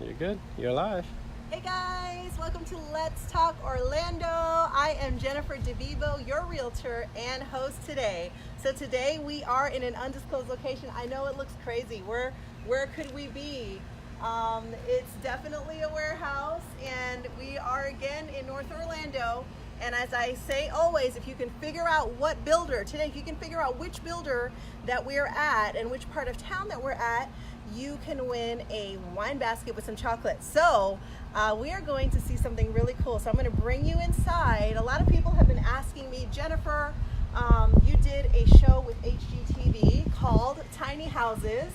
You're good. You're live. Hey guys, welcome to Let's Talk Orlando. I am Jennifer DeVivo, your realtor and host today. So today we are in an undisclosed location. I know it looks crazy. Where could we be? It's definitely a warehouse, and we are again in North Orlando. And as I say always, if you can figure out what builder today, if you can figure out which builder that we're at and which part of town that we're at, you can win a wine basket with some chocolate. So we are going to see something really cool. So I'm going to bring you inside. A lot of people have been asking me, Jennifer, you did a show with HGTV called Tiny Houses.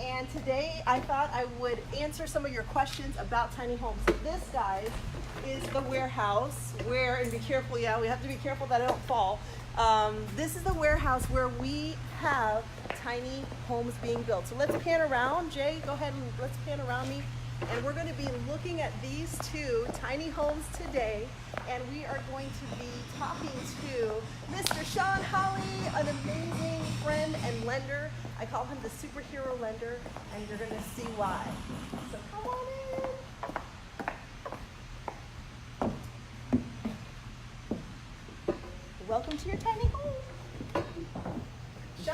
And today I thought I would answer some of your questions about tiny homes. So this, guys, is the warehouse where, and be careful, yeah, we have to be careful that I don't fall. This is the warehouse where we have tiny homes being built. So let's pan around. Jay, go ahead and let's pan around me. And we're going to be looking at these two tiny homes today. And we are going to be talking to Mr. Sean Holley, an amazing friend and lender. I call him the Superhero Lender, and you're going to see why. So come on in. Welcome to your tiny home. Sean!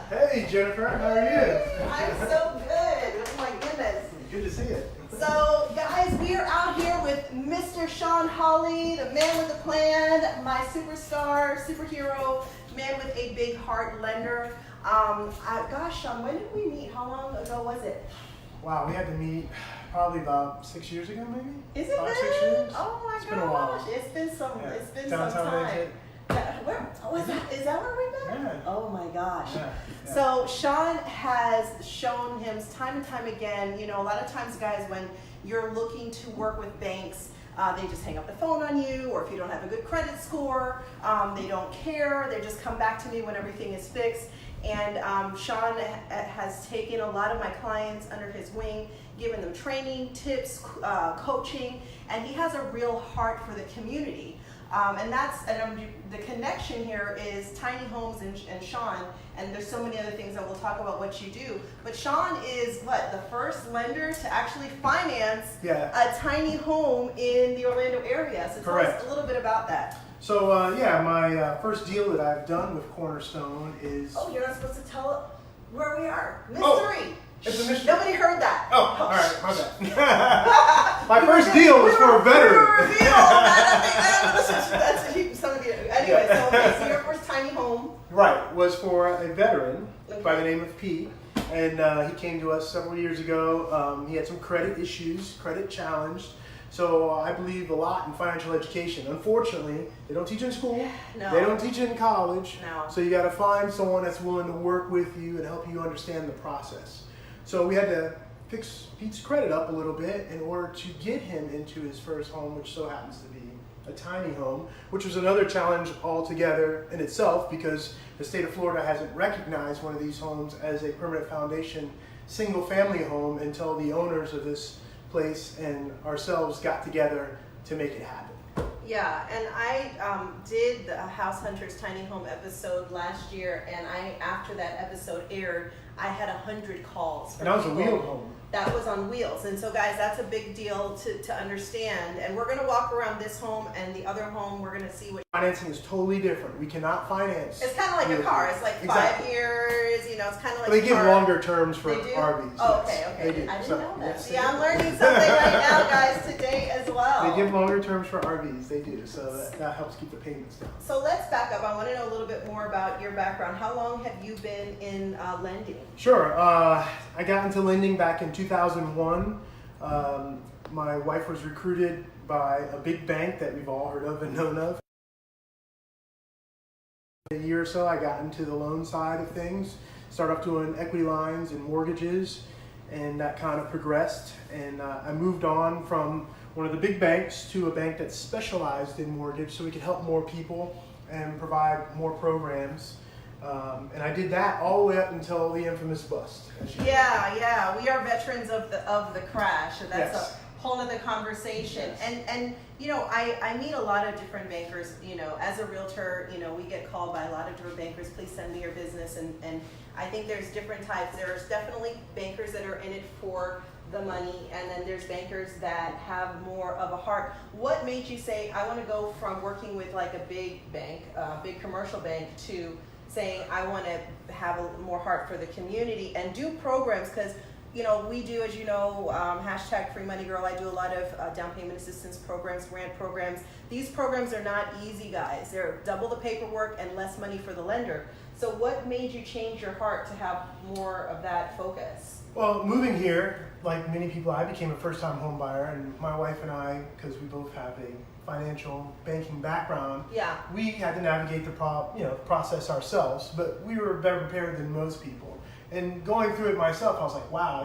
Hey Jennifer, how are you? I'm so good. Oh my goodness. Good to see you. So guys, we are out here with Mr. Sean Holley, the man with a plan, my superstar, superhero, man with a big heart lender. Gosh, Sean, when did we meet? How long ago was it? Wow, we had to meet probably about 6 years ago, maybe? Is it 5, 6 really? years? Oh my It's been a while. gosh. It's been some Yeah. it's been Downtown some time. Exit. Is that where we met? Yeah. Oh my gosh. Yeah. So Sean has shown him time and time again, you know, a lot of times, guys, when you're looking to work with banks, they just hang up the phone on you, or if you don't have a good credit score, they don't care. They just come back to me when everything is fixed. And Sean has taken a lot of my clients under his wing, given them training, tips, coaching, and he has a real heart for the community. The connection here is tiny homes and Sean, and there's so many other things that we'll talk about what you do. But Sean is the first lender to actually finance a tiny home in the Orlando area. So tell us a little bit about that. So my first deal that I've done with Cornerstone is... Oh, you're not supposed to tell where we are. Mystery. Oh, it's a mystery. Nobody heard that. Oh, all right, my bad. My first deal was for a veteran. Anyway, so your first tiny home. Right, was for a veteran by the name of Pete. And he came to us several years ago. He had some credit issues, credit challenged. So I believe a lot in financial education. Unfortunately, they don't teach in school. No. They don't teach in college. No. So you got to find someone that's willing to work with you and help you understand the process. So we had to fix Pete's credit up a little bit in order to get him into his first home, which so happens to be a tiny home, which was another challenge altogether in itself because the state of Florida hasn't recognized one of these homes as a permanent foundation single family home until the owners of this place and ourselves got together to make it happen. Yeah, and I did the House Hunters Tiny Home episode last year, and after that episode aired, I had 100 calls. And that was a wheeled home. That was on wheels. And so guys, that's a big deal to understand. And we're gonna walk around this home and the other home. We're gonna see what financing is totally different. We cannot finance. It's kind of like a car. It's like 5 years, you know, it's kind of like they a give car. longer terms for They do? RVs. Oh, yes. okay. They do. I didn't So, know that. yes, See, I'm learning something right now, guys, today as well. They give longer terms for RVs. They do. So that helps keep the payments down. So let's back up. I want to know a little bit more about your background. How long have you been in lending? Sure. I got into lending back in 2001. My wife was recruited by a big bank that we've all heard of and known of. A year or so, I got into the loan side of things, started off doing equity lines and mortgages, and that kind of progressed. And I moved on from one of the big banks to a bank that specialized in mortgage so we could help more people and provide more programs. And I did that all the way up until the infamous bust. Yeah, we are veterans of the crash, and that's Yes. a whole other conversation. Yes. And you know, I meet a lot of different bankers. You know, as a realtor, you know, we get called by a lot of different bankers. Please send me your business, and I think there's different types. There's definitely bankers that are in it for the money, and then there's bankers that have more of a heart. What made you say, I want to go from working with like a big bank, a big commercial bank, to saying I want to have a more heart for the community and do programs? Because we do, as you know, hashtag Free Money Girl, I do a lot of down payment assistance programs, grant programs. These programs are not easy, guys. They're double the paperwork and less money for the lender. So what made you change your heart to have more of that focus? Well, moving here, like many people, I became a first-time home buyer, and my wife and I, because we both have a financial banking background, yeah, we had to navigate the process ourselves, but we were better prepared than most people. And going through it myself, I was like, wow,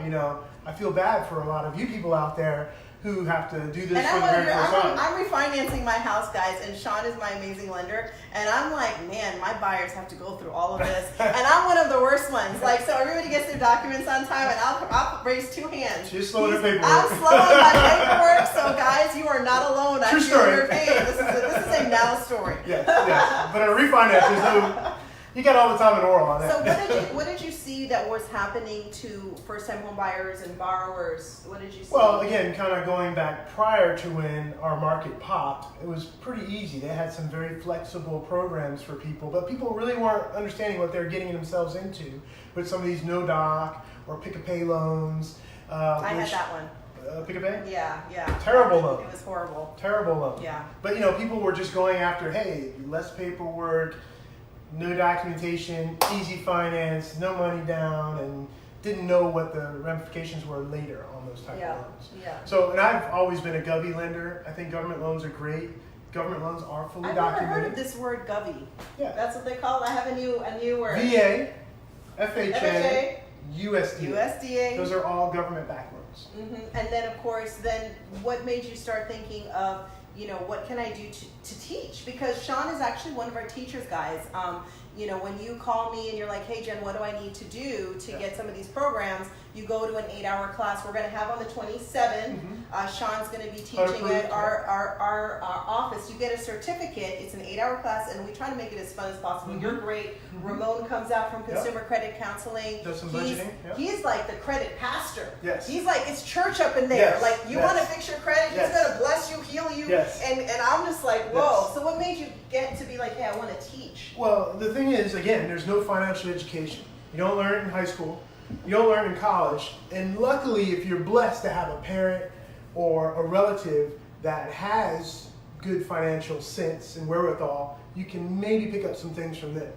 I feel bad for a lot of you people out there who have to do this for the very first time. I'm refinancing my house, guys, and Sean is my amazing lender, and I'm like, man, my buyers have to go through all of this, and I'm one of the worst ones. Like, so everybody gets their documents on time, and I'll raise 2 hands. She's slow in her paperwork. I'm slow in my paperwork, so guys, you are not alone. True story. This is a now story. Yes. But a refinance, there's no. You got all the time in the world on that. So what did you see that was happening to first-time home buyers and borrowers? What did you see? Well, again, kind of going back prior to when our market popped, it was pretty easy. They had some very flexible programs for people, but people really weren't understanding what they were getting themselves into with some of these no-doc or pick-a-pay loans. I had that one. Pick-a-pay? Yeah. Terrible loan. It was horrible. Terrible loan. Yeah. But, people were just going after, hey, less paperwork, no documentation, easy finance, no money down, and didn't know what the ramifications were later on those type of loans. Yeah. So, and I've always been a Govy lender. I think government loans are great. Government loans are fully documented. I've never heard of this word Govy. Yeah. That's what they call it. I have a new word. VA, FHA, FHA, USDA. USDA. Those are all government-backed loans. Mm-hmm. And then, of course, what made you start thinking of, what can I do to teach? Because Sean is actually one of our teachers, guys. When you call me and you're like, hey, Jen, what do I need to do to get some of these programs? You go to an 8-hour class we're going to have on the 27th. Sean's going to be teaching at our office. You get a certificate. It's an 8-hour class, and we try to make it as fun as possible. You're great. Ramon comes out from Consumer Credit Counseling. Does some budgeting. He's like the credit pastor. Yes. He's like, it's church up in there. Yes. Like, you want to fix your credit? He's going to bless you, heal you. Yes. And I'm just like, whoa. So what made you get to be like, hey, I want to teach? Well, the thing is, again, there's no financial education. You don't learn it in high school. You don't learn in college. And luckily, if you're blessed to have a parent or a relative that has good financial sense and wherewithal, you can maybe pick up some things from them.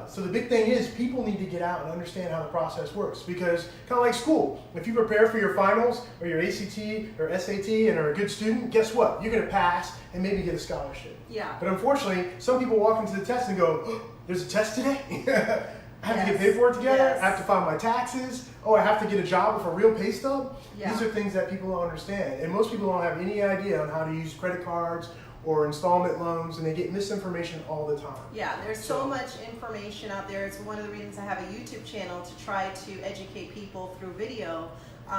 So the big thing is people need to get out and understand how the process works, because kind of like school, if you prepare for your finals or your ACT or SAT and are a good student, guess what? You're going to pass and maybe get a scholarship. Yeah. But unfortunately, some people walk into the test and go, oh, there's a test today? I have to get paperwork together. I have to file my taxes. Oh, I have to get a job with a real pay stub. Yeah. These are things that people don't understand. And most people don't have any idea on how to use credit cards or installment loans, and they get misinformation all the time. Yeah, there's so much information out there. It's one of the reasons I have a YouTube channel, to try to educate people through video.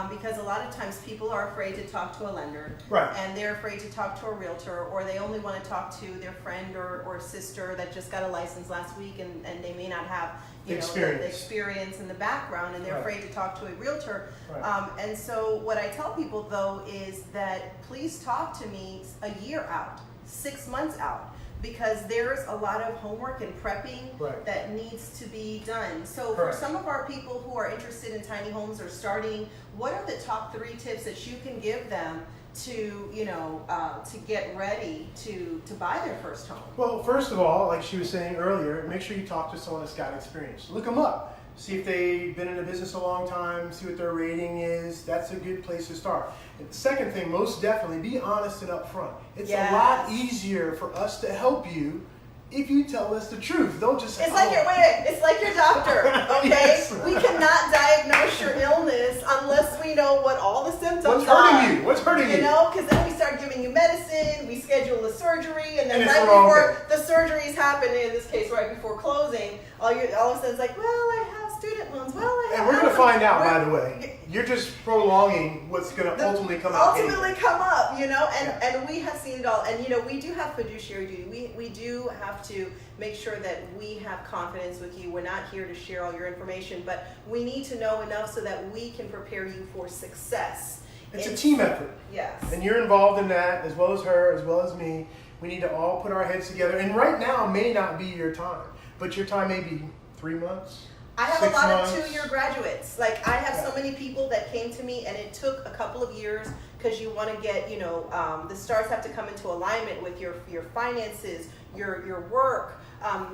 Because a lot of times people are afraid to talk to a lender, right, and they're afraid to talk to a realtor, or they only want to talk to their friend or sister that just got a license last week, and they may not have the experience and the background, and they're afraid to talk to a realtor. Right. And so what I tell people, though, is that please talk to me a year out, 6 months out, because there's a lot of homework and prepping that needs to be done. So for some of our people who are interested in tiny homes or starting, what are the top 3 tips that you can give them to, to get ready to buy their first home? Well, first of all, like she was saying earlier, make sure you talk to someone that's got experience. Look them up. See if they've been in the business a long time, see what their rating is. That's a good place to start. And the second thing, most definitely, be honest and upfront. It's a lot easier for us to help you if you tell us the truth. Don't just say, it's like your doctor, okay? Yes. We cannot diagnose your illness unless we know what all the symptoms are. What's hurting you? Because then we start giving you medicine, we schedule a surgery, and then and right before the surgeries happen, in this case right before closing, all of a sudden it's like, well, I have student loans. Well, and we're going to find out, by the way. You're just prolonging what's going to ultimately come up. Come up, you know, and, Yeah. and we have seen it all. And, you know, we do have fiduciary duty. We do have to make sure that we have confidence with you. We're not here to share all your information, but we need to know enough so that we can prepare you for success. It's a team effort. Yes. And you're involved in that, as well as her, as well as me. We need to all put our heads together. And right now may not be your time, but your time may be 3 months. I have 6 a lot months. of 2-year graduates. Like, I have so many people that came to me, and it took a couple of years because you want to get, you know, the stars have to come into alignment with your finances, your work,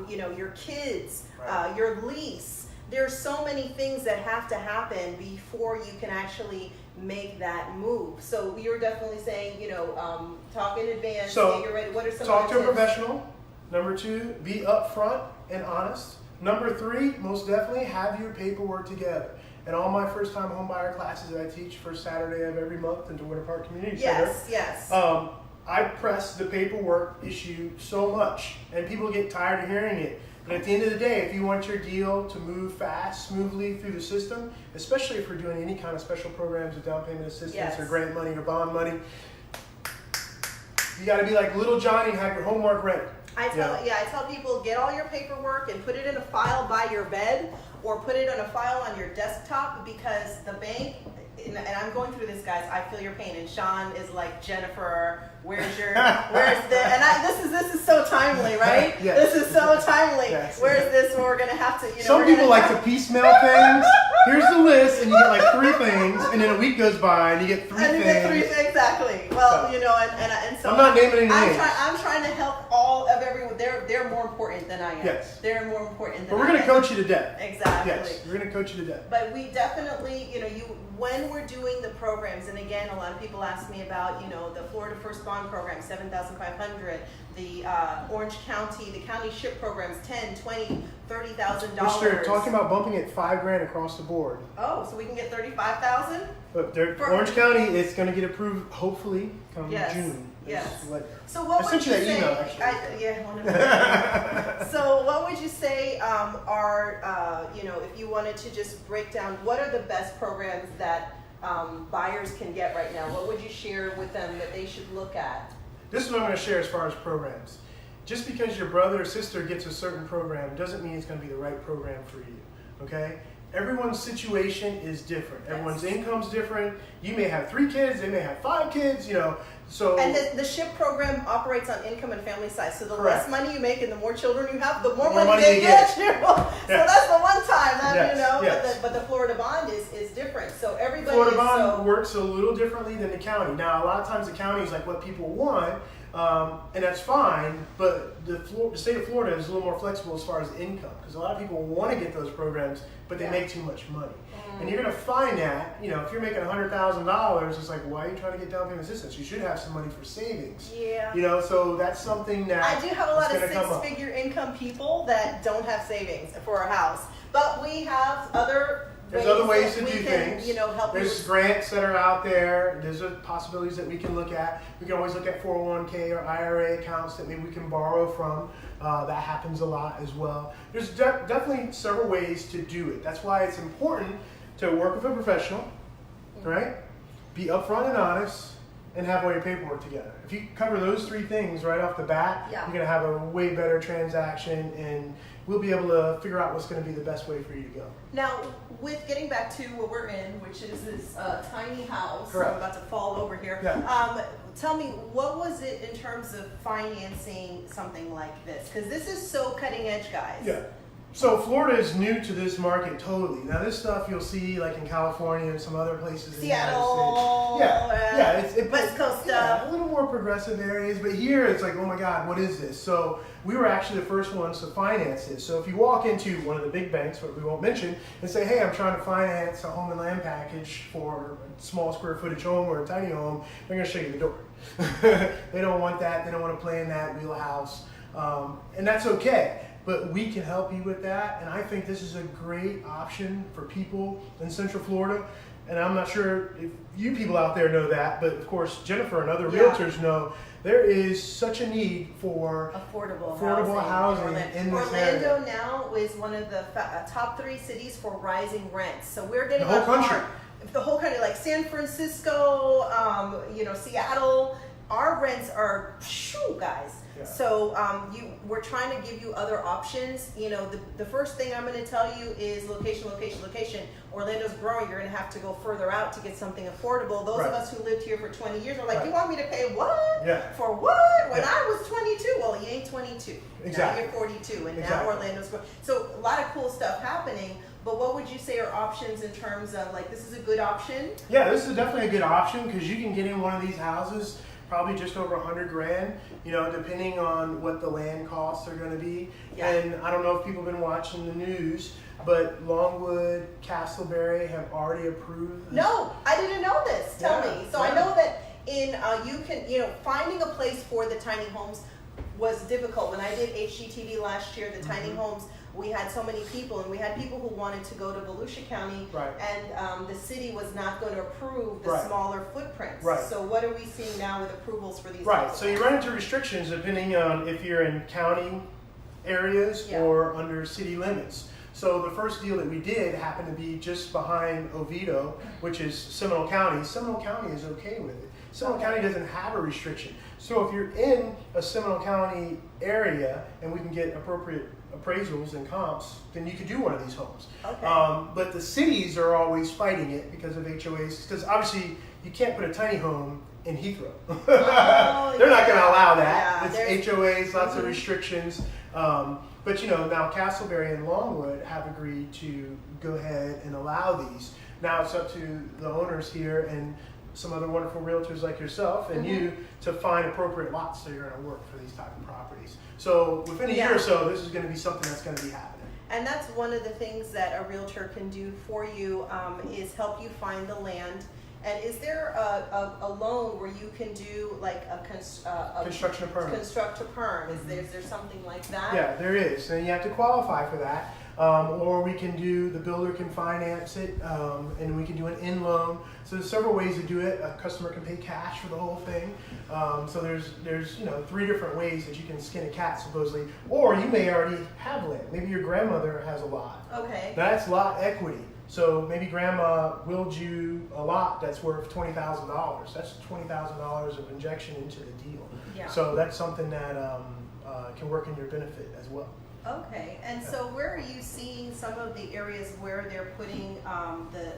you know, your kids, Right. your lease. There's so many things that have to happen before you can actually make that move. So you're definitely saying, you know, talk in advance, So, get you ready. What are some talk other to a tips? professional. Number 2, be upfront and honest. Number 3, most definitely have your paperwork together. And all my first-time home buyer classes that I teach first Saturday of every month into Winter Park Community Center. Yes. I press the paperwork issue so much, and people get tired of hearing it. But at the end of the day, if you want your deal to move fast, smoothly through the system, especially if we're doing any kind of special programs with down payment assistance Yes. or grant money or bond money, you got to be like little Johnny and have your homework ready. I tell people, get all your paperwork and put it in a file by your bed or put it on a file on your desktop, because the bank, and I'm going through this, guys, I feel your pain. And Sean is like, Jennifer, where's the, and this is so timely, right? Yes. This is so timely. Yes. Where's this? We're going to have to, you know. Some people like to piecemeal things. Here's the list, and you get like 3 things, and then a week goes by, and you get 3 and you things. get 3 exactly. Well, you know, and so I'm not naming any names. I'm trying to help all of everyone. They're more important than I am. Yes. They're more important than But we're I going am. to coach you to death. Exactly. Yes, we're going to coach you to death. But we definitely, you know, when we're doing the programs, and again, a lot of people ask me about, you know, the Florida First Bond program, $7,500, the Orange County, the county ship programs, $10,000, $20,000, $30,000. Which they're talking about bumping it $5,000 across the board. Oh, so we can get $35,000? But Orange County is going to get approved hopefully come June. Yes. What, So what would you that say? email, actually. So what would you say are you know, if you wanted to just break down, what are the best programs that buyers can get right now? What would you share with them that they should look at? This is what I'm going to share as far as programs. Just because your brother or sister gets a certain program doesn't mean it's going to be the right program for you. Okay? Everyone's situation is different. Yes. Everyone's income's different. You may have 3 kids, they may have 5 kids, you know. So And the SHIP program operates on income and family size. So the Correct. less money you make and the more children you have, the more More money money they you get. get. You know? So Yes. that's the one time that, Yes, you know, yes. but the Florida bond is different. So everybody Florida is bond works a little differently than the county. Now, a lot of times the county is like what people want, and that's fine, but the state of Florida is a little more flexible as far as income, because a lot of people want to get those programs, but they make too much money. And you're going to find that, you know, if you're making $100,000, it's like, why are you trying to get down payment assistance? You should have some money for savings. Yeah. You know, so that's something that I do have a lot of is gonna come up. 6-figure income people that don't have savings for a house, but we have There's other ways to that do we can, things. you know, help you There's with. grants that are out there. There's possibilities that we can look at. We can always look at 401k or IRA accounts that maybe we can borrow from. That happens a lot as well. There's definitely several ways to do it. That's why it's important to work with a professional, right? Be upfront and honest, and have all your paperwork together. If you cover those 3 things right off the bat, Yeah. you're going to have a way better transaction, and we'll be able to figure out what's going to be the best way for you to go. Now, with getting back to what we're in, which is this tiny house, Correct. I'm about to fall over here. Yeah. Tell me, what was it in terms of financing something like this? Because this is so cutting edge, guys. Yeah. So Florida is new to this market totally. Now this stuff you'll see like in California and some other places in Seattle, the United States. Yeah, West Coast yeah, stuff. a little more progressive areas, but here it's like, oh my God, what is this? So we were actually the first ones to finance this. So if you walk into one of the big banks, what we won't mention, and say, hey, I'm trying to finance a home and land package for a small square footage home or a tiny home, they're going to show you the door. They don't want that. They don't want to play in that wheelhouse, and that's okay. But we can help you with that, and I think this is a great option for people in Central Florida. and I'm not sure if you people out there know that, but of course Jennifer and other Yeah. realtors know there is such a need for affordable housing in this area. Orlando now is one of the top 3 cities for rising rents. So we're getting The whole country. The whole country, like San Francisco, Seattle. Our rents are guys. Yeah. So we're trying to give you other options. The first thing I'm going to tell you is location. Orlando's growing. You're going to have to go further out to get something affordable. Those of us who lived here for 20 years are like, you want me to pay what? Yeah. For what? When I was 22. Well, you ain't 22. Exactly. Now you're 42, and Exactly. now Orlando's growing. So a lot of cool stuff happening. But what would you say are options in terms of, like, this is a good option? Yeah, this is definitely a good option because you can get in one of these houses probably just over $100,000, depending on what the land costs are going to be. Yeah. And I don't know if people have been watching the news, but Longwood, Castleberry have already approved this. No, I didn't know this. Tell Yeah, me. So yeah. I know that finding a place for the tiny homes was difficult. When I did HGTV last year, the tiny homes, we had so many people, and we had people who wanted to go to Volusia County, Right. and the city was not going to approve the Right. smaller footprints. Right. So what are we seeing now with approvals for these? Right, houses? so you run into restrictions depending on if you're in county areas Yeah. or under city limits. So the first deal that we did happened to be just behind Oviedo, which is Seminole County. Seminole County is okay with it. Seminole County doesn't have a restriction. So if you're in a Seminole County area and we can get appropriate appraisals and comps, then you could do one of these homes. Okay. But the cities are always fighting it because of HOAs, because obviously you can't put a tiny home in Heathrow. They're not going to allow that. Yeah, It's HOAs, lots of restrictions. But now Castleberry and Longwood have agreed to go ahead and allow these. Now it's up to the owners here and some other wonderful realtors like yourself and you to find appropriate lots that are going to work for these type of properties. So within a year or so, this is going to be something that's going to be happening. And that's one of the things that a realtor can do for you, is help you find the land. And is there a loan where you can do like a Construction to perm. Construct to perm? Is there something like that? Yeah, there is, and you have to qualify for that. Or we can do, the builder can finance it, and we can do an in loan. So there's several ways to do it. A customer can pay cash for the whole thing. So there's 3 different ways that you can skin a cat supposedly. Or you may already have land. Maybe your grandmother has a lot. Okay. That's lot equity. So maybe grandma willed you a lot that's worth $20,000. That's $20,000 of injection into the deal. Yeah. So that's something that can work in your benefit as well. Okay, and so where are you seeing some of the areas where they're putting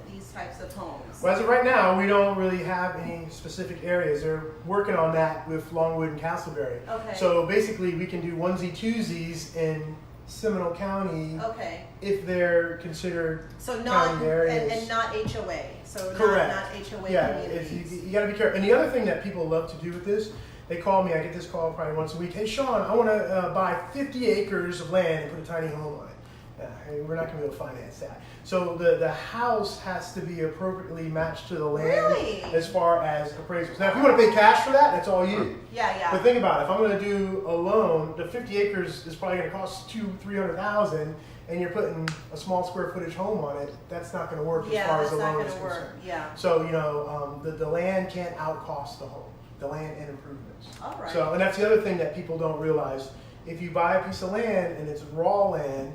these types of homes? Well, as of right now, we don't really have any specific areas. They're working on that with Longwood and Castleberry. Okay. So basically, we can do onesie twosies in Seminole County Okay. if they're considered So not county areas. and not HOA. So Correct. not HOA Yeah, communities. you got to be careful. And the other thing that people love to do with this, they call me. I get this call probably once a week. Hey, Sean, I want to buy 50 acres of land and put a tiny home on it. Hey, we're not going to be able to finance that. So the house has to be appropriately matched to the land Really? as far as appraisals. Now, if you want to pay cash for that, that's all you. Yeah. But think about it. If I'm going to do a loan, the 50 acres is probably going to cost $200,000-300,000, and you're putting a small square footage home on it. That's not going to work as far as that's the not loan going is to work. concerned. Yeah. So the land can't outcost the home. The land and improvements. All right. So, and that's the other thing that people don't realize. If you buy a piece of land and it's raw land,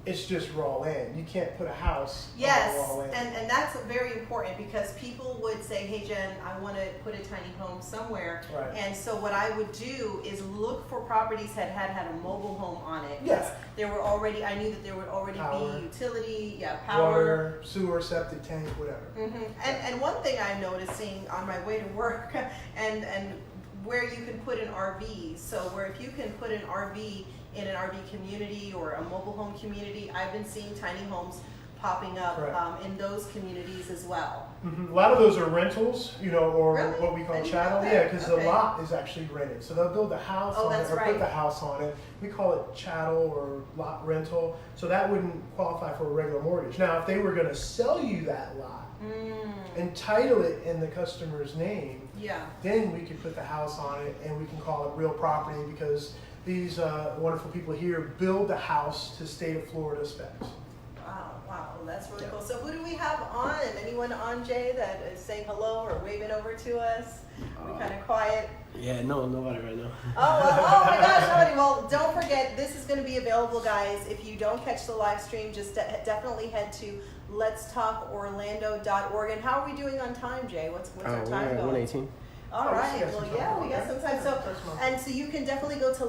it's just raw land. You can't put a house Yes, on raw land. and that's very important because people would say, hey Jen, I want to put a tiny home somewhere. Right. And so what I would do is look for properties that had a mobile home on it. Yeah. There were already, I knew that there would already Power. be utility, power. Water, sewer, septic tank, whatever. Mm-hmm. And one thing I'm noticing on my way to work and where you can put an RV. So where if you can put an RV in an RV community or a mobile home community, I've been seeing tiny homes popping up in those communities as well. Mm-hmm. A lot of those are rentals, or Really? what we I call didn't chattel. know that. Yeah, because Okay. the lot is actually rented. So they'll build a house Oh, on it that's or right. put the house on it. We call it chattel or lot rental. So that wouldn't qualify for a regular mortgage. Now, if they were going to sell you that lot, and title it in the customer's name, then we could put the house on it and we can call it real property because these wonderful people here build the house to state of Florida specs. Wow. That's really cool. So who do we have on? Anyone on, Jay, that is saying hello or waving over to us? We're kind of quiet. Yeah, no, nobody right now. Oh my gosh, nobody. Well, don't forget, this is going to be available, guys. If you don't catch the live stream, just definitely head to letstalkorlando.org. And how are we doing on time, Jay? What's our time going? 118. All right. Well, yeah, we got some time. So you can definitely go to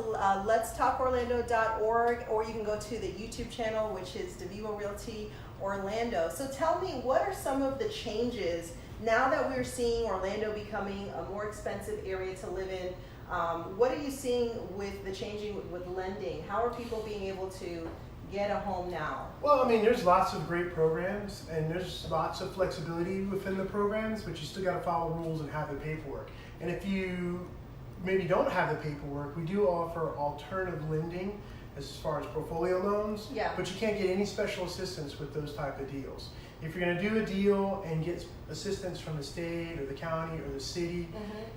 letstalkorlando.org, or you can go to the YouTube channel, which is DeVivo Realty Orlando. So tell me, what are some of the changes now that we're seeing Orlando becoming a more expensive area to live in? What are you seeing with the changing with lending? How are people being able to get a home now? Well, I mean, there's lots of great programs, and there's lots of flexibility within the programs, but you still got to follow rules and have the paperwork. And if you maybe don't have the paperwork, we do offer alternative lending as far as portfolio loans, but you can't get any special assistance with those type of deals. If you're going to do a deal and get assistance from the state or the county or the city,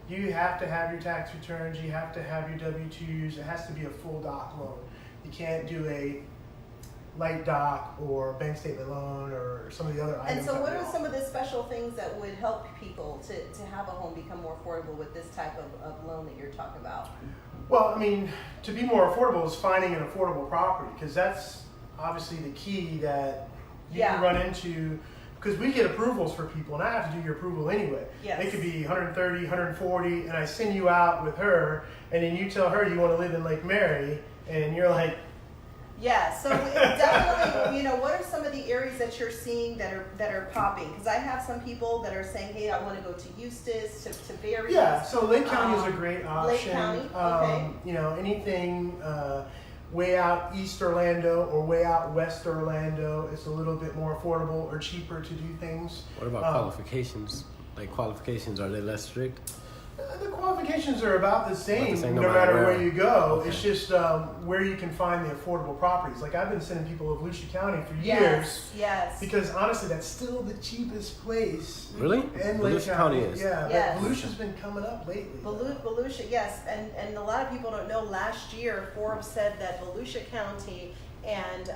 you have to have your tax returns, you have to have your W-2s, it has to be a full doc loan. You can't do a light doc or bank statement loan or some of the other items. And so what are some of the special things that would help people to have a home become more affordable with this type of loan that you're talking about? Well, I mean, to be more affordable is finding an affordable property, because that's obviously the key that you can run into, because we get approvals for people, and I have to do your approval anyway. Yes. It could be 130, 140, and I send you out with her, and then you tell her you want to live in Lake Mary, and you're like, yeah, so definitely, what are some of the areas that you're seeing that are popping? Because I have some people that are saying, hey, I want to go to Eustis, to Berry. Yeah, so Lake County is a great option. Lake County, okay. Anything way out East Orlando or way out West Orlando, it's a little bit more affordable or cheaper to do things. What about qualifications? Like qualifications, are they less strict? The qualifications are about the same no matter where you go. Okay. It's just where you can find the affordable properties. Like I've been sending people to Volusia County for years. Yes. Because honestly, that's still the cheapest place. Really? In Volusia County is. Yeah, but Volusia's been coming up lately. Volusia, yes. And a lot of people don't know, last year Forbes said that Volusia County and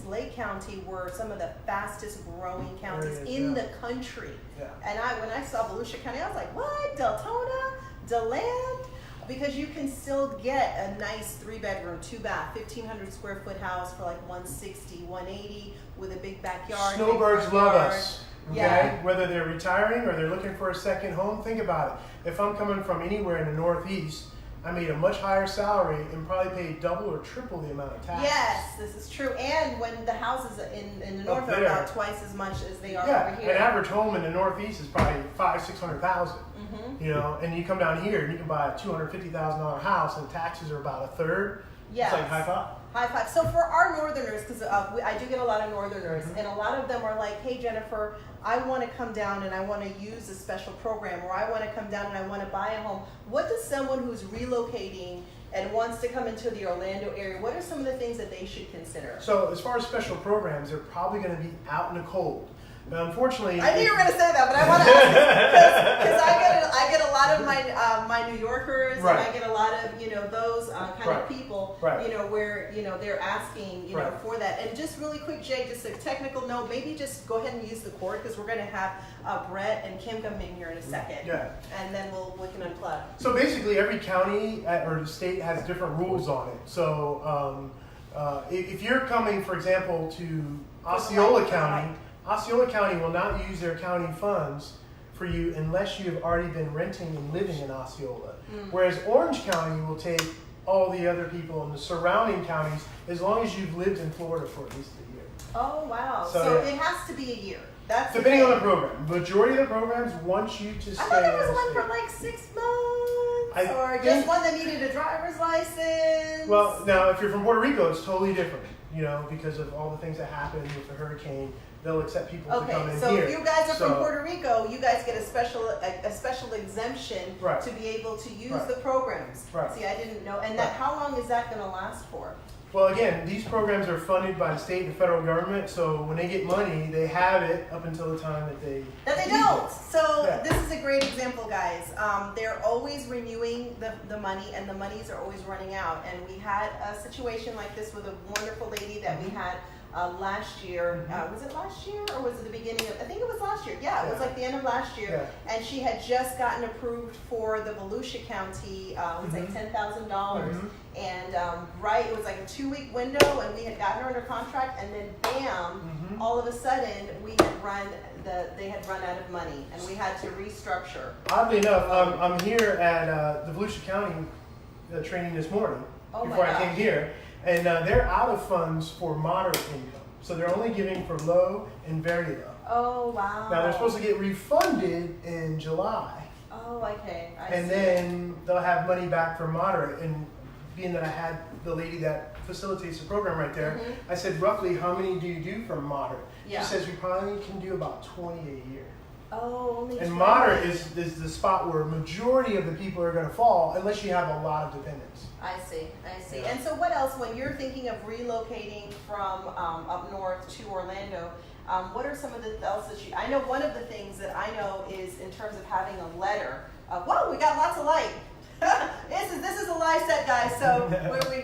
Lake County were some of the fastest growing counties in the country. Yeah. And when I saw Volusia County, I was like, what? Deltona? DeLand? Because you can still get a nice 3-bedroom, 2-bath, 1,500 square foot house for like 160, 180 with a big backyard. Snowbirds love us. Okay? Yeah. Whether they're retiring or they're looking for a second home, think about it. If I'm coming from anywhere in the Northeast, I made a much higher salary and probably paid double or triple the amount of taxes. Yes, this is true. And when the houses in the north are about twice as much as they are over here. An average home in the Northeast is probably $500,000-$600,000. And you come down here and you can buy a $250,000 house and taxes are about a third. Yes. It's like high five. High five. So for our Northerners, because I do get a lot of Northerners, and a lot of them are like, hey, Jennifer, I want to come down and I want to use a special program, or I want to come down and I want to buy a home. What does someone who's relocating and wants to come into the Orlando area, what are some of the things that they should consider? So as far as special programs, they're probably going to be out in the cold. Now, unfortunately, I knew you were going to say that, but I want to ask because I get a lot of my New Yorkers, and I get a lot of those kind of people, where they're asking for that. And just really quick, Jay, just a technical note, maybe just go ahead and use the cord because we're going to have Brett and Kim come in here in a second, and then we can unplug. So basically, every county or the state has different rules on it. So if you're coming, for example, to Osceola County. Osceola County will not use their county funds for you unless you have already been renting and living in Osceola. Whereas Orange County will take all the other people in the surrounding counties as long as you've lived in Florida for at least a year. Oh, wow. So it has to be a year. That's depending on the program. Majority of the programs want you to stay. I thought there was one for like 6 months, or just one that needed a driver's license. Well, now if you're from Puerto Rico, it's totally different, because of all the things that happened with the hurricane. They'll accept people to come in here. here. So if you guys are from Puerto Rico, you guys get a special exemption to be able to use the programs. See, I didn't know. And how long is that going to last for? Well, again, these programs are funded by the state and federal government, so when they get money, they have it up until the time that they don't. So this is a great example, guys. They're always renewing the money, and the monies are always running out. And we had a situation like this with a wonderful lady that we had last year. Was it last year or was it the beginning of? I think it was last year. Yeah, it was like the end of last year. Yeah. And she had just gotten approved for the Volusia County. It was like $10,000. And it was like a 2-week window, and we had gotten her under contract, and then bam, all of a sudden they had run out of money, and we had to restructure. Oddly enough, I'm here at the Volusia County training this morning before I came here, and they're out of funds for moderate income, so they're only giving for low and very low. Oh wow! Now they're supposed to get refunded in July. Oh, okay. I see. Then they'll have money back for moderate. And being that I had the lady that facilitates the program right there, I said, roughly how many do you do for moderate? Yeah. She says we probably can do about 20 a year. Oh, only 20. And moderate is the spot where majority of the people are going to fall unless you have a lot of dependents. I see. Yeah. And so what else, when you're thinking of relocating from up north to Orlando, what are some of the else that I know one of the things that I know is in terms of having a letter. Whoa, we got lots of light. This is a live set, guys. So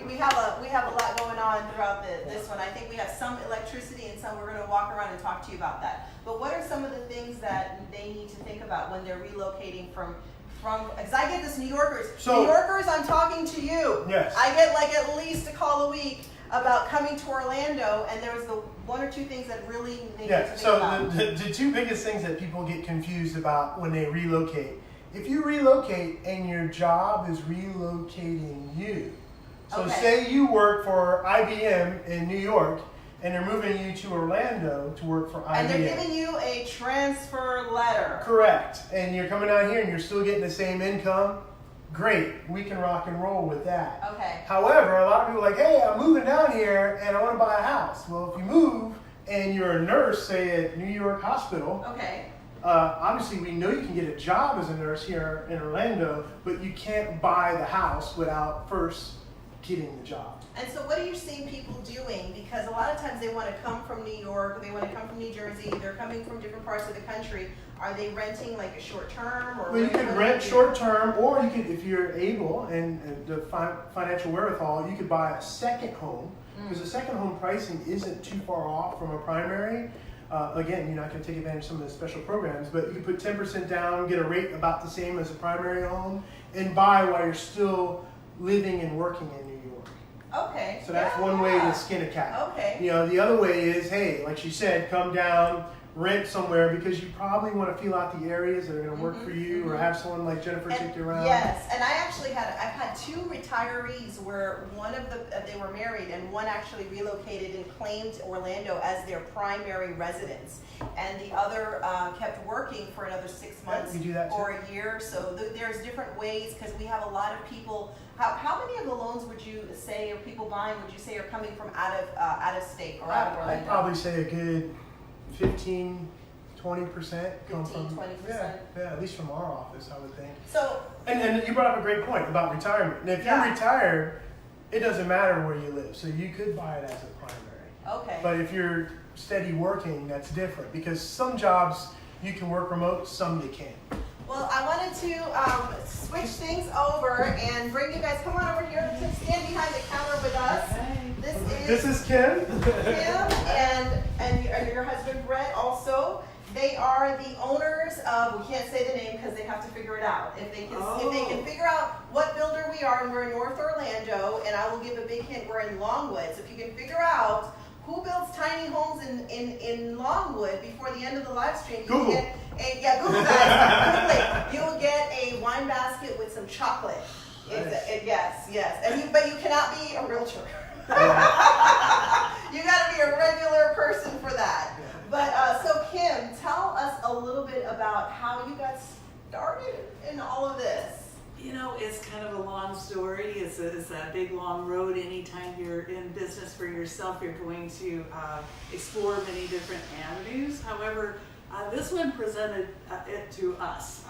we have a lot going on throughout this one. I think we have some electricity and some. We're going to walk around and talk to you about that. But what are some of the things that they need to think about when they're relocating from? Because I get this New Yorkers. New Yorkers, I'm talking to you. Yes. I get like at least a call a week about coming to Orlando, and there's the 1 or 2 things that really they need to think about. So the 2 biggest things that people get confused about when they relocate. If you relocate and your job is relocating you, so say you work for IBM in New York and they're moving you to Orlando to work for IBM. And they're giving you a transfer letter. Correct. And you're coming out here and you're still getting the same income. Great. We can rock and roll with that. Okay. However, a lot of people are like, hey, I'm moving down here and I want to buy a house. Well, if you move and you're a nurse, say at New York Hospital. Okay. Obviously, we know you can get a job as a nurse here in Orlando, but you can't buy the house without first getting the job. And so what are you seeing people doing? Because a lot of times they want to come from New York, they want to come from New Jersey, they're coming from different parts of the country. Are they renting like a short term? Or well, you could rent short term, or you could, if you're able and the financial wherewithal, you could buy a second home, because the second home pricing isn't too far off from a primary. Again, you're not going to take advantage of some of the special programs, but you can put 10% down, get a rate about the same as a primary home, and buy while you're still living and working in New York. Okay. So that's one way to skin a cat. Okay. You know, the other way is, hey, like she said, come down, rent somewhere, because you probably want to feel out the areas that are going to work for you, or have someone like Jennifer take you around. Yes, and I've had 2 retirees where one of they were married, and one actually relocated and claimed Orlando as their primary residence, and the other kept working for another 6 months or a year. So there's different ways, because we have a lot of people. How many of the loans would you say, or people buying, would you say are coming from out of state or out of Orlando? I'd probably say a good 15-20% come from 20%. Yeah, at least from our office, I would think. So and you brought up a great point about retirement. And if you're retired, it doesn't matter where you live, so you could buy it as a primary. Okay. But if you're steady working, that's different, because some jobs you can work remote, some you can't. Well, I wanted to switch things over and bring you guys. Come on over here to stand behind the counter with us. This is Kim. Kim and your husband Brett also. They are the owners of. We can't say the name because they have to figure it out. If they can figure out what builder we are, and we're in North Orlando, and I will give a big hint. We're in Longwood. So if you can figure out who builds tiny homes in Longwood before the end of the live stream, you will get Google that. You'll get a wine basket with some chocolate. Nice. Yes. But you cannot be a realtor. You got to be a regular person for that. But so Kim, tell us a little bit about how you got started in all of this. You know, it's kind of a long story. It's a big, long road. Anytime you're in business for yourself, you're going to explore many different avenues. However, this one presented it to us.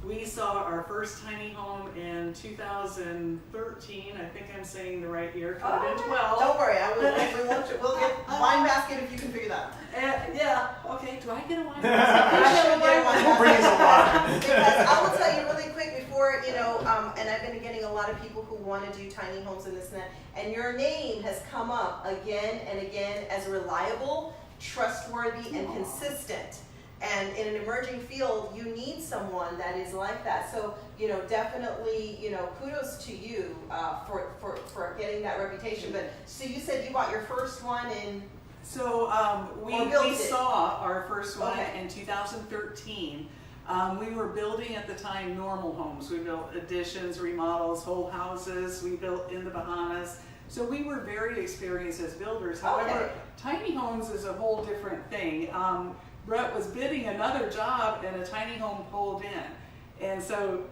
We saw our first tiny home in 2013. I think I'm saying the right year. Could have been 12. Don't worry, we'll get wine basket if you can figure that out. Yeah. Okay. Do I get a wine basket? We'll bring you some wine. Because I will tell you really quick before, and I've been getting a lot of people who want to do tiny homes and this and that, and your name has come up again and again as reliable, trustworthy, and consistent. And in an emerging field, you need someone that is like that. So, definitely, kudos to you for getting that reputation. But so you said you bought your first one in. So we saw our first one in 2013. We were building at the time normal homes. We built additions, remodels, whole houses. We built in the Bahamas. So we were very experienced as builders. However, tiny homes is a whole different thing. Brett was bidding another job and a tiny home pulled in. And so,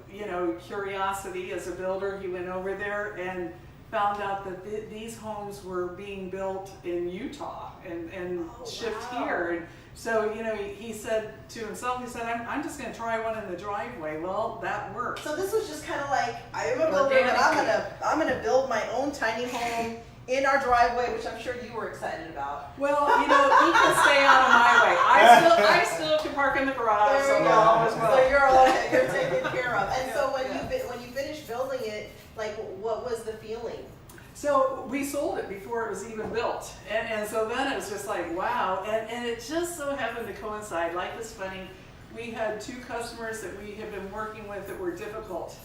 curiosity as a builder, he went over there and found out that these homes were being built in Utah and shipped here. And so, he said to himself, I'm just going to try one in the driveway. Well, that worked. So this was just kind of like, I am a builder, but I'm gonna build my own tiny home in our driveway, which I'm sure you were excited about. Well, he can stay out of my way. I still can park in the garage. There we so go. well. So you're taken care of. And so when you finished building it, like, what was the feeling? So we sold it before it was even built. And so then it was just like, wow. And it just so happened to coincide. Life is funny. We had 2 customers that we had been working with that were difficult.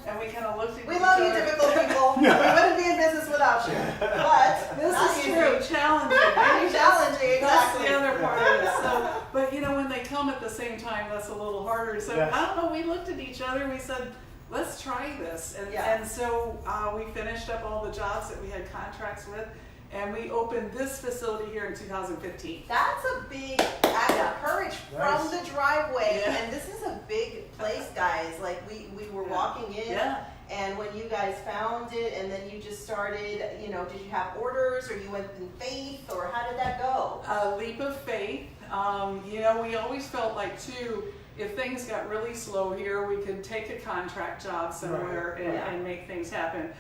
And we kind of looked at each other. We love you, difficult people. We wouldn't be in business without you. But this is true. Challenging. Challenging, exactly. That's the other part of it. So, but when they come at the same time, that's a little harder. So I don't know, we looked at each other, we said, let's try this. And so we finished up all the jobs that we had contracts with, and we opened this facility here in 2015. That's a big act of courage from the driveway. And this is a big place, guys. Like, we were walking in, and when you guys found it, and then you just started, did you have orders, or you went in faith, or how did that go? A leap of faith. We always felt like, too, if things got really slow here, we could take a contract job somewhere and make things happen.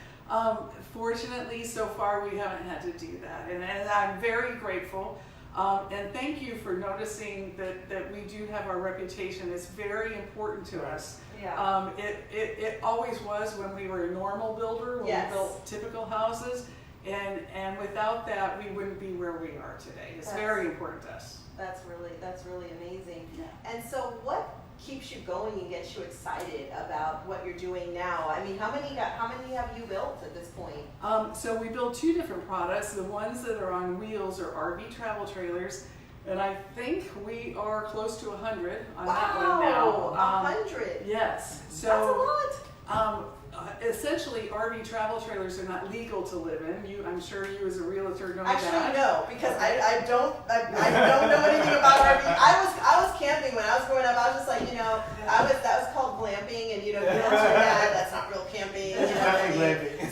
Fortunately, so far we haven't had to do that, and I'm very grateful. And thank you for noticing that we do have our reputation. It's very important to us. Yeah. It always was when we were a normal builder, when we built typical houses, and without that, we wouldn't be where we are today. It's very important to us. That's really amazing. Yeah. And so what keeps you going and gets you excited about what you're doing now? I mean, how many have you built at this point? So we build 2 different products. The ones that are on wheels are RV travel trailers, and I think we are close to 100 on that one now. 100? Yes. So that's a lot. Essentially, RV travel trailers are not legal to live in. I'm sure you as a realtor know that. Actually, no, because I don't know anything about RV. I was camping when I was growing up. I was just like, that was called glamping, and that's not real camping.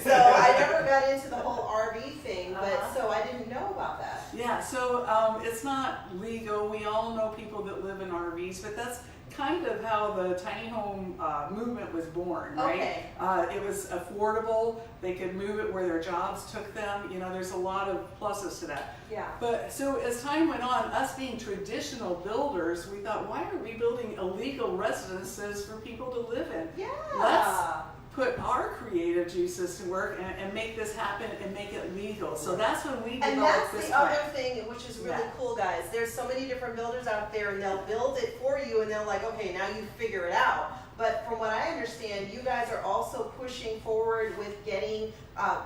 So I never got into the whole RV thing, but so I didn't know about that. Yeah, so it's not legal. We all know people that live in RVs, but that's kind of how the tiny home movement was born, right? Okay. It was affordable. They could move it where their jobs took them. There's a lot of pluses to that. Yeah. But so as time went on, us being traditional builders, we thought, why are we building illegal residences for people to live in? Yeah. Let's put our creative juices to work and make this happen and make it legal. So that's when we developed this plan. And that's the other thing, which is really cool, guys. There's so many different builders out there, and they'll build it for you, and they're like, okay, now you figure it out. But from what I understand, you guys are also pushing forward with getting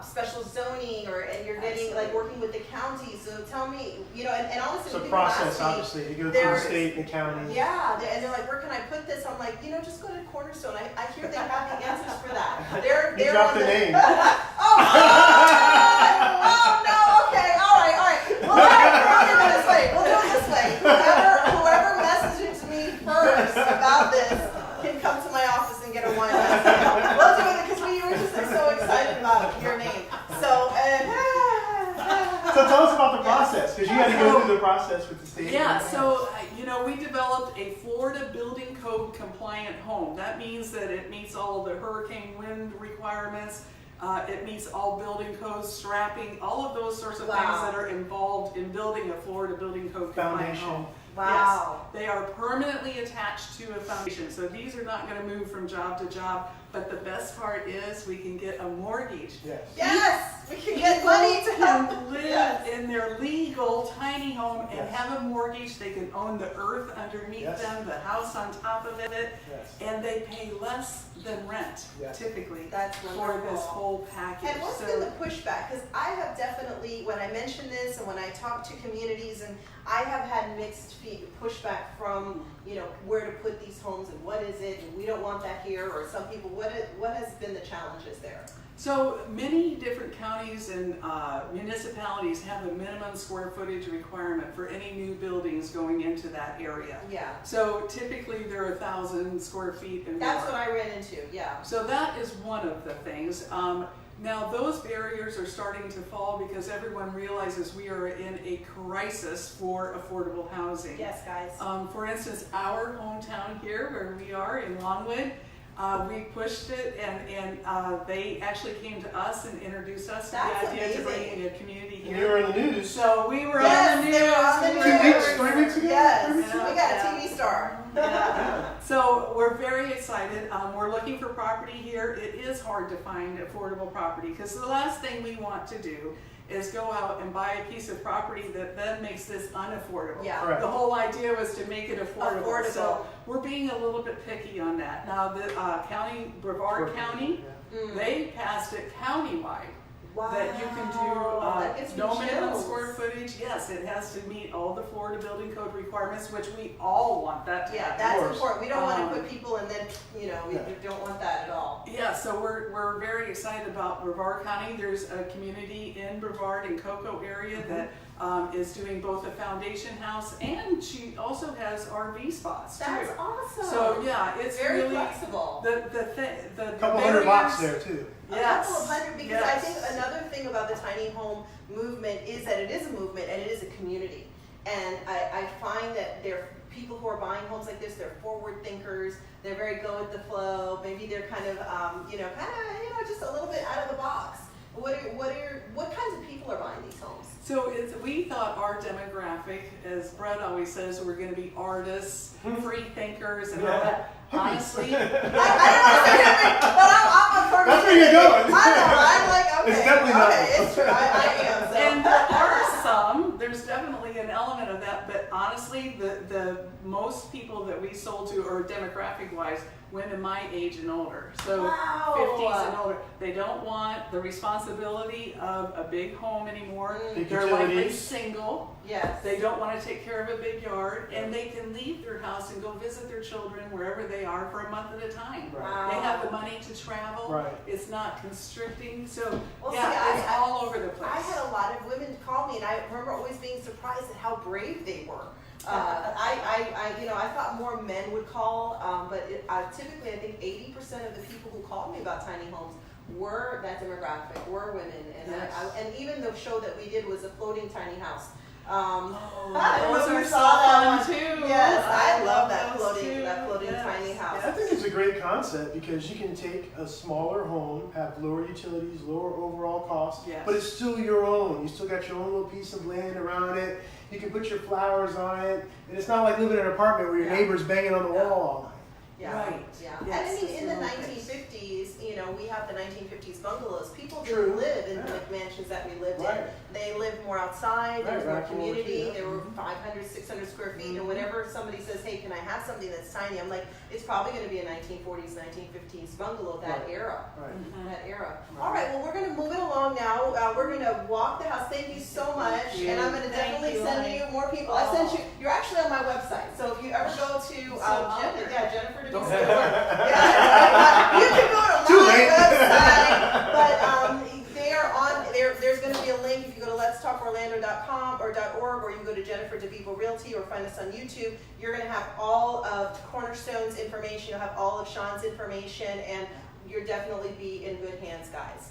special zoning, and you're getting working with the county. So tell me, and honestly, it's a process, obviously. You go through the state and the county. Yeah, and they're like, where can I put this? I'm like, just go to Cornerstone. I hear they have the answers for that. They're dropped the name. Oh no! Okay, all right. We'll do it this way. Whoever messages me first about this can come to my office and get a wine. We'll do it because we were just so excited about your name. So tell us about the process, because you had to go through the process with the state. Yeah, so we developed a Florida Building Code compliant home. That means that it meets all the hurricane wind requirements. It meets all building codes, strapping, all of those sorts of things that are involved in building a Florida Building Code compliant home. Wow. Yes, they are permanently attached to a foundation. So these are not going to move from job to job. But the best part is we can get a mortgage. Yes. Yes, we can get money to help. Can live Yes. in their legal tiny home and Yes. have a mortgage. They can own the earth underneath Yes. them, the house on top of it, Yes. and they pay less than rent Yes. typically That's for wonderful. this whole package. And what's been the pushback? Because I have definitely, when I mention this and when I talk to communities, and I have had mixed pushback from, you know, where to put these homes and what is it, and we don't want that here, or some people, what has been the challenges there? So many different counties and municipalities have a minimum square footage requirement for any new buildings going into that area. Yeah, So typically they're 1,000 square feet and that's more. what I ran into, yeah. So that is one of the things. Now those barriers are starting to fall because everyone realizes we are in a crisis for affordable housing. Yes, guys. For instance, our hometown here, where we are in Longwood, we pushed it, and they actually came to us and introduced us to That's the idea amazing. to bringing a community And here. you were in the news. So we were Yes, on the they news. were on the We news. were 2 weeks, 3 weeks ago? Yes, 3 weeks ago? we got a TV star. Yeah. So we're very excited. We're looking for property here. It is hard to find affordable property because the last thing we want to do is go out and buy a piece of property that then makes this unaffordable. Yeah. Correct. The whole idea was to make it affordable. Affordable. So we're being a little bit picky on that. Now the Brevard County, Mm. they passed it countywide. Wow. That you can That do gives me no minimum chills. square footage. Yes, it has to meet all the Florida building code requirements, which we all want that to Yeah, happen. that's course. important. We don't want to Um, put people and then, you know, we Yeah. don't want that at all. Yeah, so we're very excited about Brevard County. There's a community in Brevard and Cocoa area that is doing both a foundation house, and she also has RV spots too. That's awesome. So yeah, it's very really flexible. the Couple hundred blocks barriers- there too. Yes. A couple of hundred, because I yes. think another thing about the tiny home movement is that it is a movement and it is a community. And I find that there are people who are buying homes like this, they're forward thinkers, they're very go with the flow, maybe they're kind of, just a little bit out of the box. What kinds of people are buying these homes? So we thought our demographic, as Brett always says, we're going to be artists, free thinkers, and all Yeah. that. Honestly, I don't know if they're hippie, but I'm a perfect That's where you're going. I know, I'm like, okay, It's definitely not. okay, it's true, I am, so. and there are some, there's definitely an element of that, but honestly, the most people that we sold to are demographic-wise, women my age and older. So Wow. 50s and older. They don't want the responsibility of a big home anymore. Big They're likely utilities. single. Yes. They don't want to take care of a big yard, and they can leave their house and go visit their children wherever they are for a month at a time. Right. Wow. They have the money to travel. Right. It's not constricting. So Well, yeah, see, it's I- all over the place. I had a lot of women call me, and I remember always being surprised at how brave they were. I thought more men would call, but typically I think 80% of the people who called me about tiny homes were that demographic, were women, and Yes. and even the show that we did was a floating tiny house. I don't those know are if you so saw that fun one. too. Yes, I love love that those floating too. Yes. tiny house. I think it's a great concept because you can take a smaller home, have lower utilities, lower overall costs, Yes. but it's still your own. You still got your own little piece of land around it. You can put your flowers on it, and it's not like living in an apartment where your Yeah. neighbor's banging on the wall all night. Yeah. Right. Yeah. Yes, and I mean, in the it's really 1950s, we have the 1950s bungalows. People True. didn't live in Yeah. the mansions that we lived Right. in. They lived more outside. There was Right, more right, more community. yeah. There were 500, 600 square feet. And whenever somebody says, "Hey, can I have something that's tiny?" I'm like, it's probably going to be a 1940s, 1950s bungalow. That Right. era. Right. Mhm. That era. Right. All right. Well, we're going to move it along now. We're going to walk the house. Thank you so much. Thank you. And I'm going to Thank definitely you, send honey. you more people. I sent you. You're actually on my website. So if you ever go to honored. Jennifer to Don't- yeah, you can go to Too my late. website, but they are on there. There's going to be a link if you go to letstalkorlando.com or .org, or you can go to Jennifer DeVivo Realty or find us on YouTube. You're going to have all of Cornerstone's information. You'll have all of Sean's information, and you'll definitely be in good hands, guys.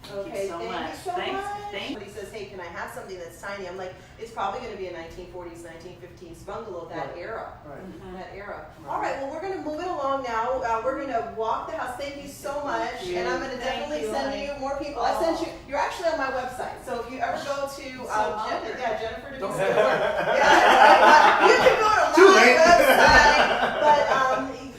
Thank you so much. you so Thanks. much. Thank you. Somebody says, "Hey, can I have something that's tiny?" I'm like, it's probably going to be a 1940s, 1950s bungalow. That Right. era. Right. Mhm. That era. Right. All right, well, we're going to move it along now. we're gonna walk the house. Thank you so much, and I'm gonna definitely send you more people. I sent you. You're actually on my website, so if you ever go to Jennifer to be still. Yeah, you can go to my website, but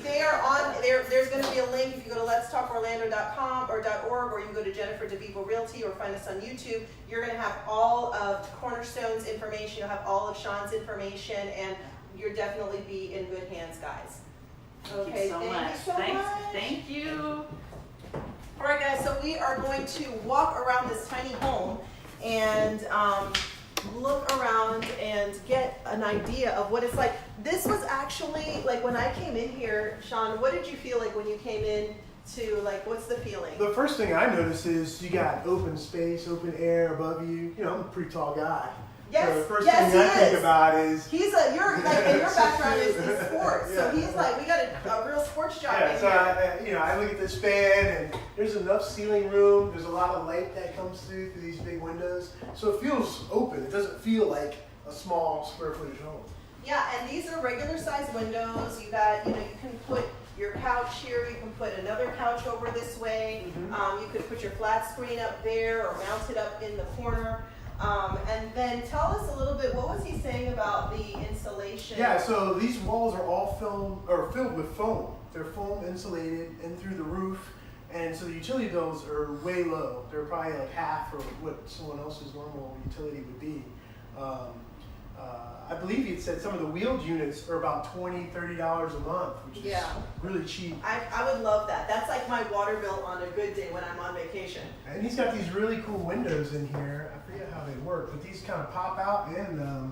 they are on there. There's going to be a link if you go to letstalkorlando.com or .org, or you can go to Jennifer DeVivo Realty or find us on YouTube. You're going to have all of Cornerstone's information. You'll have all of Sean's information, and you'll definitely be in good hands, guys. Okay, thank you so much. Thank you. All right, guys, so we are going to walk around this tiny home and look around and get an idea of what it's like. This was actually, like, when I came in here, Sean, what did you feel like when you came in to, like, what's the feeling? The first thing I noticed is you got open space, open air above you. You know, I'm a pretty tall guy. Yes, so the first thing I think about is your background is sports, so he's like, we got a real sports job in here. I look at this fan and there's enough ceiling room. There's a lot of light that comes through these big windows, so it feels open. It doesn't feel like a small square footage home. Yeah, and these are regular size windows. You got, you can put your couch here. You can put another couch over this way. Mm-hmm. You could put your flat screen up there or mount it up in the corner. And then tell us a little bit, what was he saying about the insulation? Yeah, so these walls are all filled with foam. They're foam insulated in through the roof, and so the utility bills are way low. They're probably like half of what someone else's normal utility would be. I believe he said some of the wheeled units are about $20, $30 a month, which is really cheap. I would love that. That's like my water bill on a good day when I'm on vacation. And he's got these really cool windows in here. I forget how they work, but these kind of pop out and I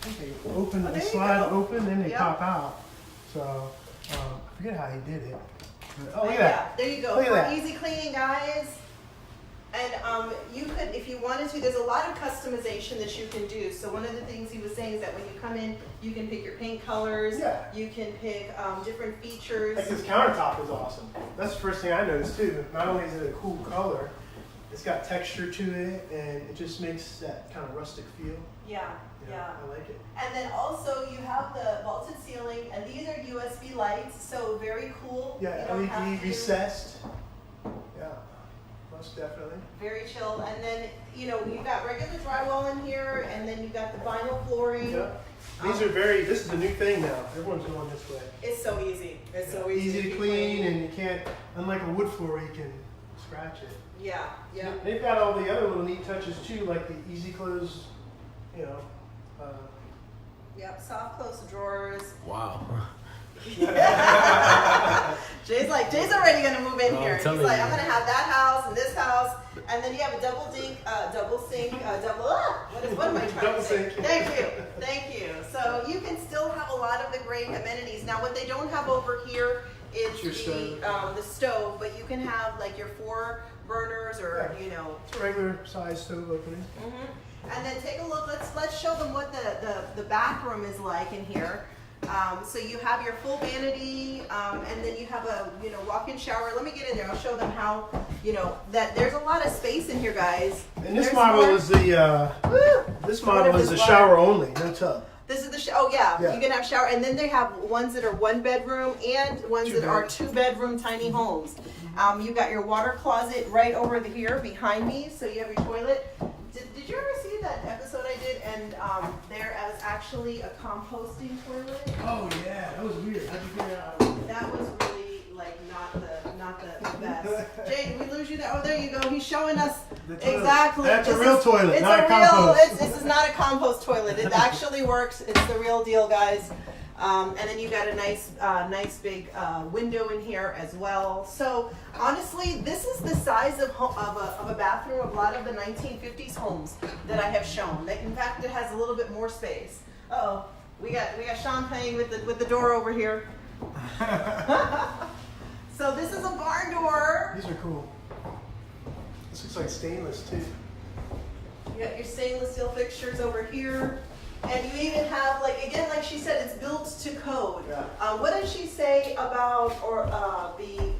think they open, they slide open, then they pop out. So I forget how he did it. But, look at that. There you go. Look at that. Easy cleaning, guys. And you could, if you wanted to, there's a lot of customization that you can do. So one of the things he was saying is that when you come in, you can pick your paint colors. Yeah. You can pick different features. Like this countertop is awesome. That's the first thing I noticed too. Not only is it a cool color, it's got texture to it, and it just makes that kind of rustic feel. Yeah. I like it. And then also you have the vaulted ceiling, and these are USB lights, so very cool. Yeah, LED recessed. Yeah. Most definitely. Very chill. And then, you've got regular drywall in here, and then you've got the vinyl flooring. Yep. These are this is a new thing now. Everyone's going this way. It's so easy. It's so easy to clean, and you can't, unlike a wood floor, you can scratch it. Yeah. They've got all the other little neat touches too, like the easy close, soft close drawers. Wow. Jay's already gonna move in here. He's like, I'm gonna have that house and this house, and then you have a double sink, what am I trying to say? Thank you. So you can still have a lot of the great amenities. Now, what they don't have over here is the stove, but you can have like your 4 burners or It's a regular size stove opening. Mm-hmm. And then take a look. Let's show them what the bathroom is like in here. So you have your full vanity, and then you have a walk-in shower. Let me get in there. I'll show them how that there's a lot of space in here, guys. And this model is the shower only, no tub. This is the you can have shower, and then they have ones that are 1 bedroom and ones that are 2 bedroom tiny homes. You got your water closet right over here behind me, so you have your toilet. Did you ever see that episode I did? And there was actually a composting toilet. Oh yeah, that was weird. How'd you figure out? That was really not the best. Jay, did we lose you there? Oh, there you go. He's showing us exactly. That's a real toilet, not a compost. This is not a compost toilet. It actually works. It's the real deal, guys. And then you got a nice big window in here as well. So honestly, this is the size of a bathroom of a lot of the 1950s homes that I have shown. In fact, it has a little bit more space. We got Sean playing with the door over here. So this is a barn door. These are cool. This looks like stainless too. You got your stainless steel fixtures over here. And you even have, like she said, it's built to code. Yeah. What did she say about the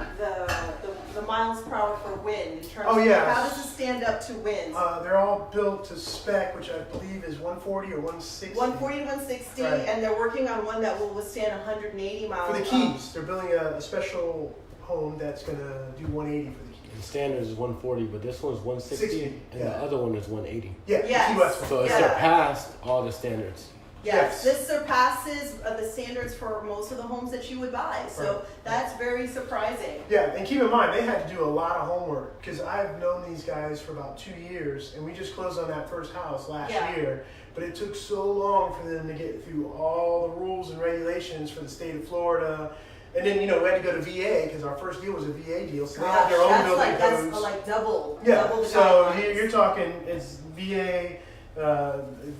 the miles per hour for wind in terms Oh, of yeah. how does it stand up to winds? They're all built to spec, which I believe is 140 or 160. 140 to 160, Right. and they're working on one that will withstand 180 miles. For the keys, they're building a special home that's going to do 180 for the keys. The standard is 140, but this one's 160, 60, and yeah. the other one is 180. Yeah, Yes. the Key West one. So it Yeah. surpassed all the standards. Yes, Yes. this surpasses the standards for most of the homes that you would buy. So Right. that's very surprising. Yeah, and keep in mind, they had to do a lot of homework because I've known these guys for about 2 years, and we just closed on that first house last Yeah. year. But it took so long for them to get through all the rules and regulations for the state of Florida. And then, we had to go to VA because our first deal was a VA deal, so they have their own that's building like, codes. that's like double Yeah, the so guidelines. you're talking, it's VA,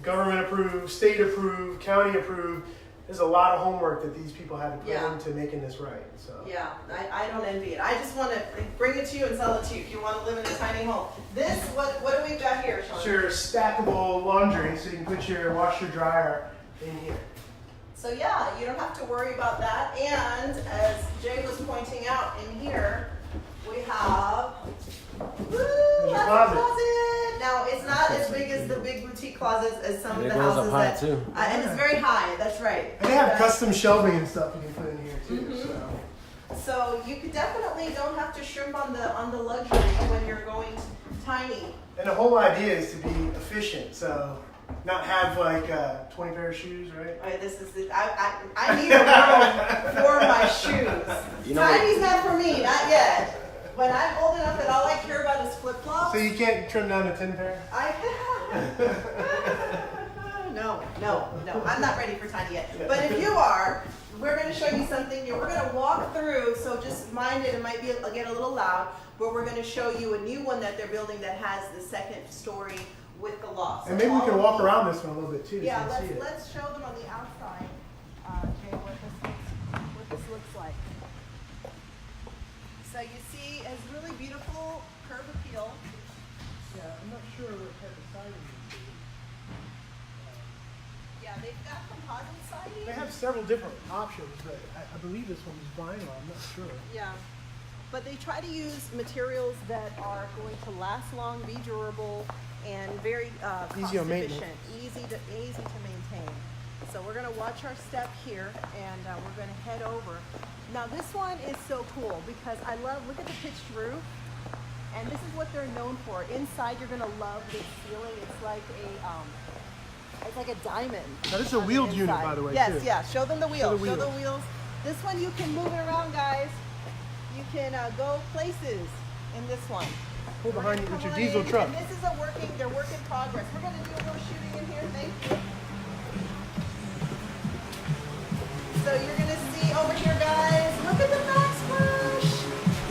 government approved, state approved, county approved. There's a lot of homework that these people had to put Yeah. into making this right. So Yeah, I don't envy it. I just want to bring it to you and sell it to you if you want to live in a tiny home. This, what do we got here, Sean? it's your stackable laundry, so you can put your washer dryer in here. So yeah, you don't have to worry about that. And as Jay was pointing out in here, we have your lots of closet. closet. Now it's not as big as the big boutique closets as some And of it the goes houses up high that, too. and it's very high. That's right. And they have But, custom shelving and stuff you can put in here too. Mhm. So So you could definitely don't have to shrimp on the luxury when you're going tiny. and the whole idea is to be efficient. So not have like 20 pair of shoes, right? All right, this is it. I need a room for my shoes. You know what- Tiny's not for me, not yet. When I'm old enough that all I care about is flip flops. So you can't trim down to 10 pair? No, I'm not ready for tiny yet. Yeah. But if you are, we're going to show you something new. We're going to walk through, so just mind it might get a little loud, but we're going to show you a new one that they're building that has the second story with the loft. And maybe we All can of walk these- around this one a little bit too. Yeah, so you can see it. let's show them on the outside, Jay, what this looks like. So you see, it's really beautiful curb appeal. Yeah, I'm not sure what type of siding it is. Yeah, they've got composite siding. They have several different options, but I believe this one is vinyl. I'm not sure. Yeah, but they try to use materials that are going to last long, be durable, and very cost Easy on efficient, maintenance. easy to maintain. So we're gonna watch our step here, and we're gonna head over. Now this one is so cool because look at the pitched roof, and this is what they're known for. Inside, you're gonna love this ceiling. It's like a diamond. Now this is a on the wheeled unit, inside. by the way, Yes, too. yeah. Show them the wheels. the Show the wheels. wheels. This one you can move it around, guys. You can go places in this one. Pull behind you with your Come on diesel in, truck. and this is they're work in progress. We're gonna do a little shooting in here. Thank you. So you're gonna see over here, guys. Look at the backsplash.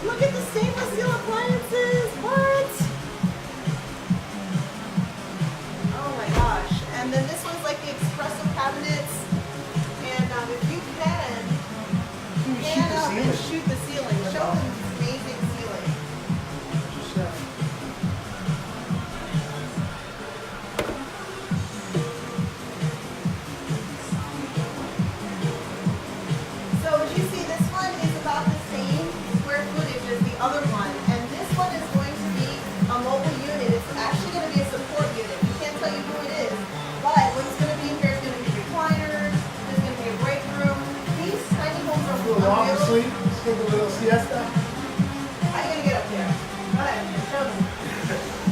Look at the stainless steel appliances. What? Oh my gosh. And then this one's like the espresso cabinets. And if you can, pan up and shoot the ceiling. Show them this amazing ceiling. So as you see, this one is about the same square footage as the other one, and this one is going to be a mobile unit. It's actually going to be a support unit. We can't tell you who it is, but what's going to be in here is going to be recliners. There's going to be a break room. These tiny homes are Do a long unreal. sleep, just take a little siesta. How are you going to get up there? Go ahead, show them.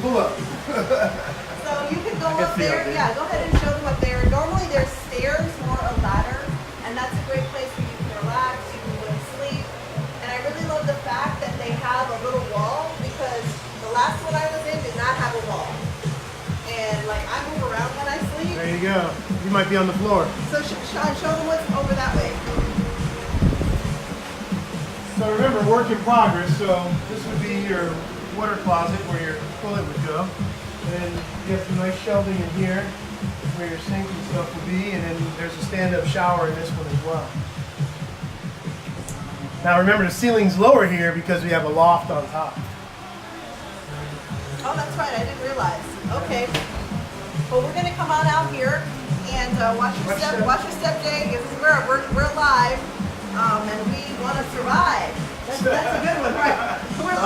Pull up. So you can go I can up see there. up there. Yeah, go ahead and show them up there. Normally there's stairs or a ladder, and that's a great place where you can relax, you can go to sleep. And I really love the fact that they have a little wall because the last one I was in did not have a wall. And like I move around when I sleep. There you go. You might be on the floor. So Sean, show them what's over that way. So remember, work in progress. So this would be your water closet where your toilet would go. And you have some nice shelving in here where your sink and stuff will be. And then there's a stand-up shower in this one as well. Now remember, the ceiling's lower here because we have a loft on top. Oh, that's right. I didn't realize. Okay. Well, we're going to come on out here and watch your step. Watch your step, Jay. This is where we're live, and we want to survive. That's a good one, right? We're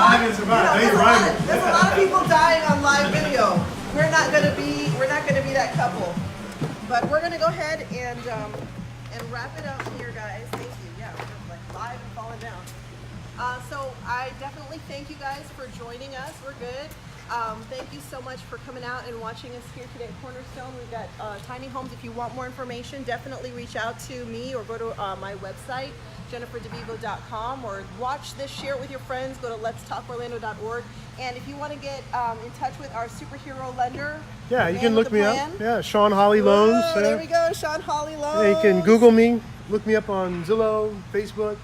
There's a lot of people dying on live video. We're not gonna be that couple. But we're gonna go ahead and wrap it up here, guys. Thank you. Yeah, we're like live and falling down. So I definitely thank you guys for joining us. We're good. Thank you so much for coming out and watching us here today at Cornerstone. We've got tiny homes. If you want more information, definitely reach out to me or go to my website, jenniferdevivo.com, or watch this, share it with your friends. Go to letstalkorlando.org. And if you want to get in touch with our superhero lender, yeah, you can look me up. Yeah, Sean Holley Loans. There we go, Sean Holley Loans. Yeah, you can Google me, look me up on Zillow, Facebook.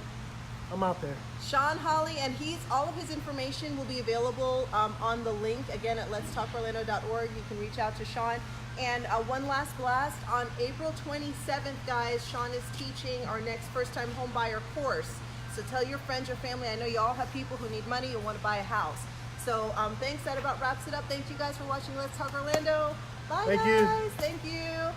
I'm out there. Sean Holley, and all of his information will be available on the link again at letstalkorlando.org. You can reach out to Sean. And one last blast on April 27th, guys. Sean is teaching our next first-time home buyer course. So tell your friends, your family. I know you all have people who need money and want to buy a house. So thanks. That about wraps it up. Thank you guys for watching Let's Talk Orlando. Bye, guys. Thank you.